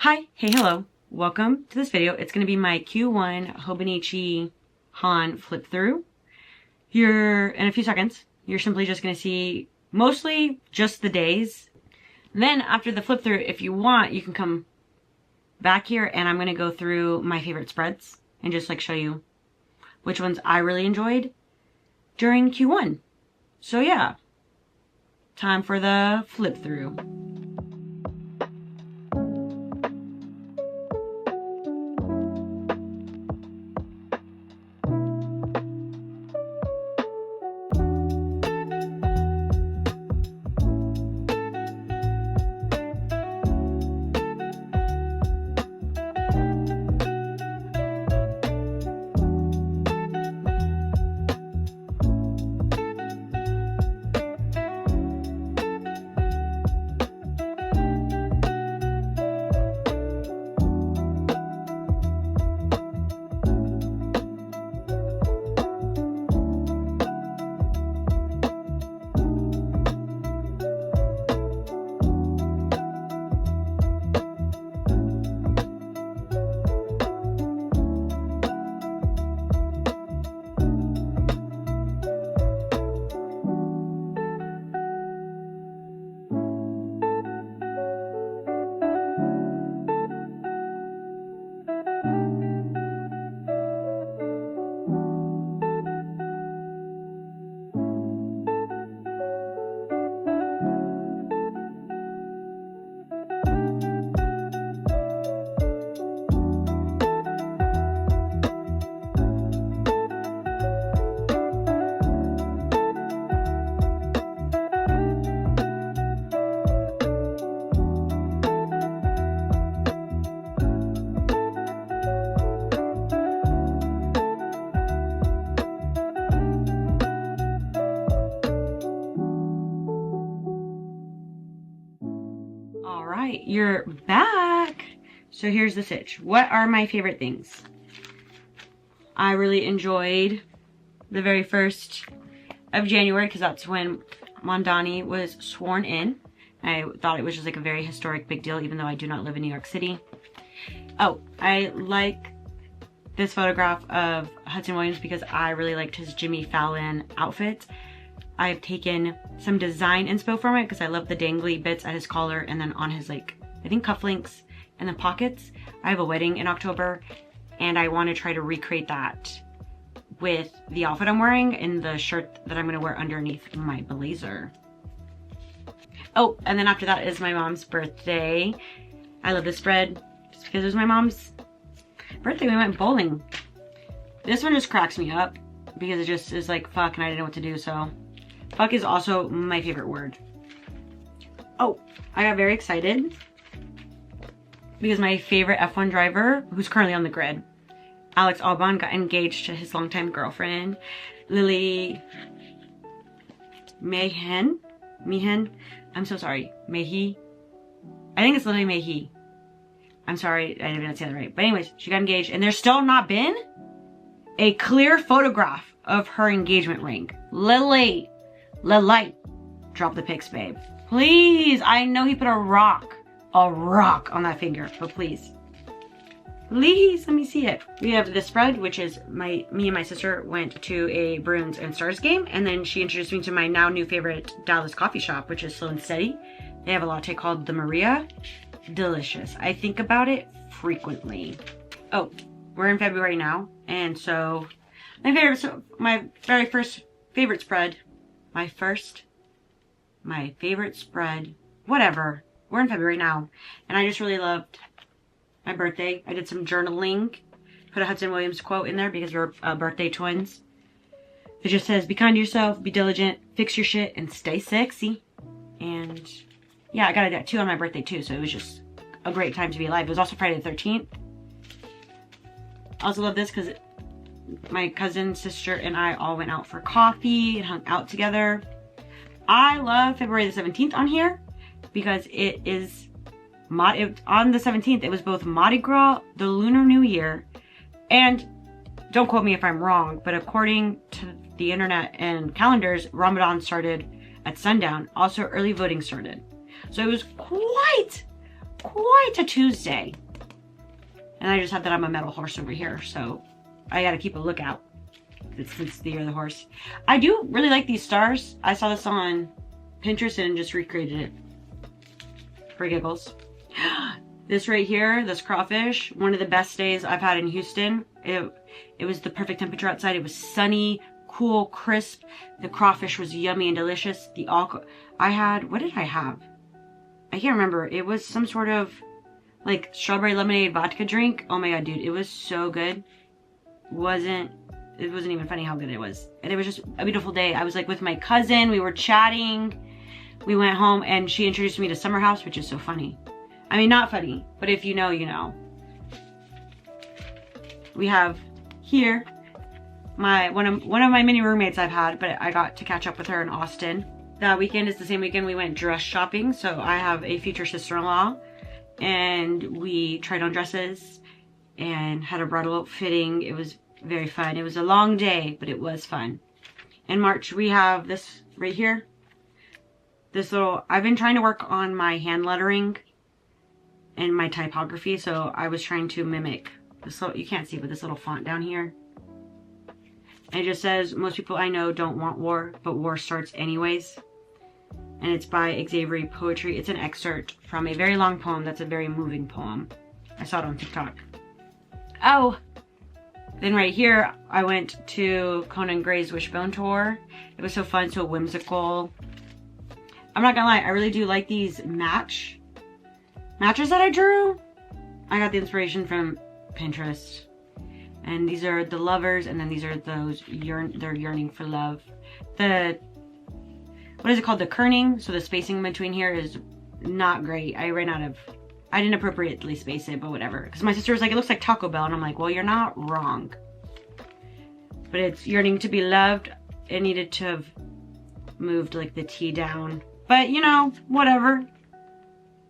Hi, hey, hello. Welcome to this video. It's going to be my Q1 Hobonichi Han flip through. Here in a few seconds, you're simply just going to see mostly just the days. Then after the flip through, if you want, you can come back here and I'm going to go through my favorite spreads and just like show you which ones I really enjoyed during Q1. So yeah, time for the flip through. Alright, you're back! So here's the sitch. What are my favorite things? I really enjoyed the very 1st of January because that's when Mondani was sworn in. I thought it was just like a very historic big deal even though I do not live in New York City. Oh, I like this photograph of Hudson Williams because I really liked his Jimmy Fallon outfit. I've taken some design inspo from it because I love the dangly bits at his collar and then on his like, I think cufflinks and the pockets. I have a wedding in October and I want to try to recreate that with the outfit I'm wearing and the shirt that I'm going to wear underneath my blazer. Oh, and then after that is my mom's birthday. I love this spread just because it was my mom's birthday. We went bowling. This one just cracks me up because it just is like fuck and I didn't know what to do, so fuck is also my favorite word. Oh, I got very excited because my favorite F1 driver, who's currently on the grid, Alex Albon, got engaged to his longtime girlfriend, Lily Mehen. I'm so sorry. Mehi. I think it's Lily Mehi. I'm sorry, I didn't say that right. But anyways, she got engaged and there's still not been a clear photograph of her engagement ring. Lily, drop the pics, babe. Please, I know he put a rock on that finger, but please, let me see it. We have this spread, which is me and my sister went to a Bruins and Stars game, and then she introduced me to my now new favorite Dallas coffee shop, which is Slow and Steady. They have a latte called the Maria. Delicious. I think about it frequently. Oh, we're in February now, and so my very first favorite spread. My favorite spread, whatever. We're in February now. And I just really loved my birthday. I did some journaling. Put a Hudson Williams quote in there because we're birthday twins. It just says, be kind to yourself, be diligent, fix your shit, and stay sexy. And yeah, I got a tattoo on my birthday too, so it was just a great time to be alive. It was also Friday the 13th. I also love this because my cousin, sister, and I all went out for coffee and hung out together. I love February the 17th on here because it is on the 17th. It was both Mardi Gras, the Lunar New Year, and don't quote me if I'm wrong, but according to the internet and calendars, Ramadan started at sundown. Also, early voting started. So it was quite quite a Tuesday. And I just have that I'm a metal horse over here, so I gotta keep a lookout. It's the year of the horse. I do really like these stars. I saw this on Pinterest and just recreated it for giggles. This right here, this crawfish, one of the best days I've had in Houston. It was the perfect temperature outside. It was sunny, cool, crisp. The crawfish was yummy and delicious. I had, what did I have? I can't remember. It was some sort of like strawberry lemonade vodka drink. Oh my god, dude, it was so good. It wasn't even funny how good it was. And it was just a beautiful day. I was like with my cousin, we were chatting. We went home and she introduced me to Summer House, which is so funny. I mean, not funny, but if you know, you know. We have here one of my many roommates I've had, but I got to catch up with her in Austin. That weekend is the same weekend we went dress shopping, so I have a future sister-in-law, and we tried on dresses and had a bridal fitting. It was very fun. It was a long day, but it was fun. In March, we have this right here. This little, I've been trying to work on my hand lettering and my typography, so I was trying to mimic this little, you can't see, but this little font down here. And it just says, most people I know don't want war, but war starts anyways. And it's by Xavier Poetry. It's an excerpt from a very long poem that's a very moving poem. I saw it on TikTok. Oh, then right here, I went to Conan Gray's Wishbone Tour. It was so fun, so whimsical. I'm not gonna lie, I really do like these matches that I drew. I got the inspiration from Pinterest. And these are the lovers, and then these are those they're yearning for love. What is it called? The kerning. So the spacing between here is not great. I didn't appropriately space it, but whatever. Because my sister was like, it looks like Taco Bell. And I'm like, well, you're not wrong. But it's yearning to be loved. It needed to have moved like the T down. But you know, whatever.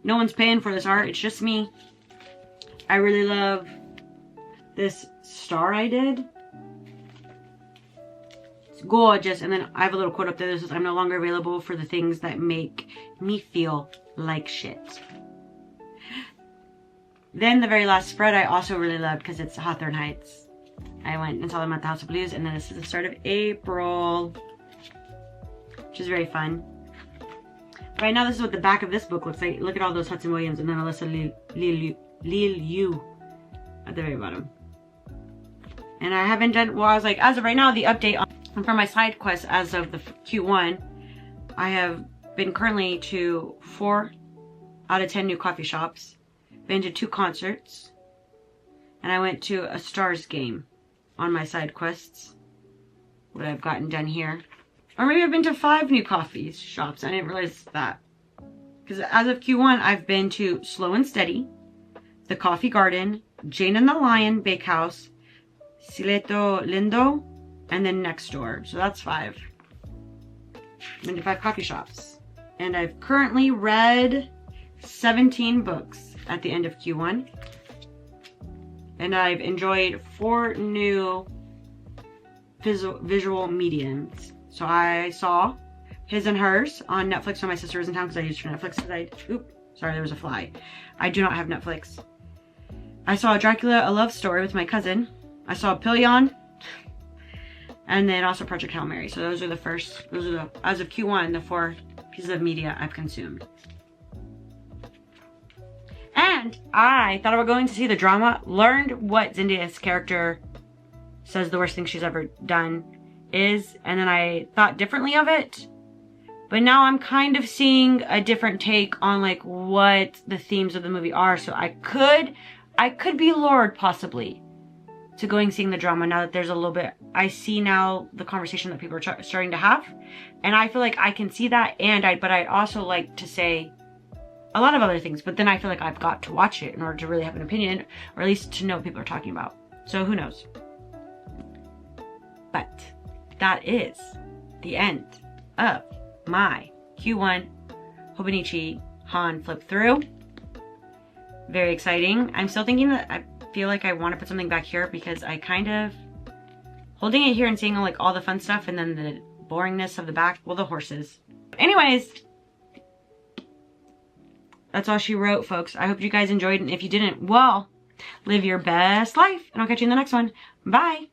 No one's paying for this art. It's just me. I really love this star I did. It's gorgeous. And then I have a little quote up there that says, I'm no longer available for the things that make me feel like shit. Then the very last spread I also really loved because it's Hawthorne Heights. I went and saw them at the House of Blues, and then this is the start of April, which is very fun. Right now, this is what the back of this book looks like. Look at all those Hudson Williams, and then Alyssa Liu at the very bottom. And I haven't done, well, I was like, as of right now, the update for my side quest as of the Q1, I have been currently to 4 out of 10 new coffee shops, been to 2 concerts, and I went to a Stars game on my side quests, what I've gotten done here. Or maybe I've been to 5 new coffee shops. I didn't realize that. Because as of Q1, I've been to Slow and Steady, The Coffee Garden, Jane and the Lion Bakehouse, Sileto Lindo, and then Next Door. So that's 5. I've been to 5 coffee shops. And I've currently read 17 books at the end of Q1. And I've enjoyed 4 new visual mediums. So I saw His and Hers on Netflix when my sister was in town because I used for Netflix. Sorry, there was a fly. I do not have Netflix. I saw Dracula, A Love Story with my cousin. I saw Pillion. And then also Project Hail Mary. So those are the, as of Q1, the 4 pieces of media I've consumed. And I thought about going to see the drama, learned what Zendaya's character says the worst thing she's ever done is, and then I thought differently of it. But now I'm kind of seeing a different take on like what the themes of the movie are. So I could be lured possibly to going seeing the drama now that there's a little bit, I see now the conversation that people are starting to have. And I feel like I can see that, but I'd also like to say a lot of other things, but then I feel like I've got to watch it in order to really have an opinion, or at least to know what people are talking about. So who knows? But that is the end of my Q1 Hobonichi Han flip through. Very exciting. I'm still thinking that I feel like I want to put something back here because I kind of holding it here and seeing like all the fun stuff and then the boringness of the back, well, the horses. Anyways, That's all she wrote, folks. I hope you guys enjoyed, and if you didn't, well, live your best life, and I'll catch you in the next one. Bye.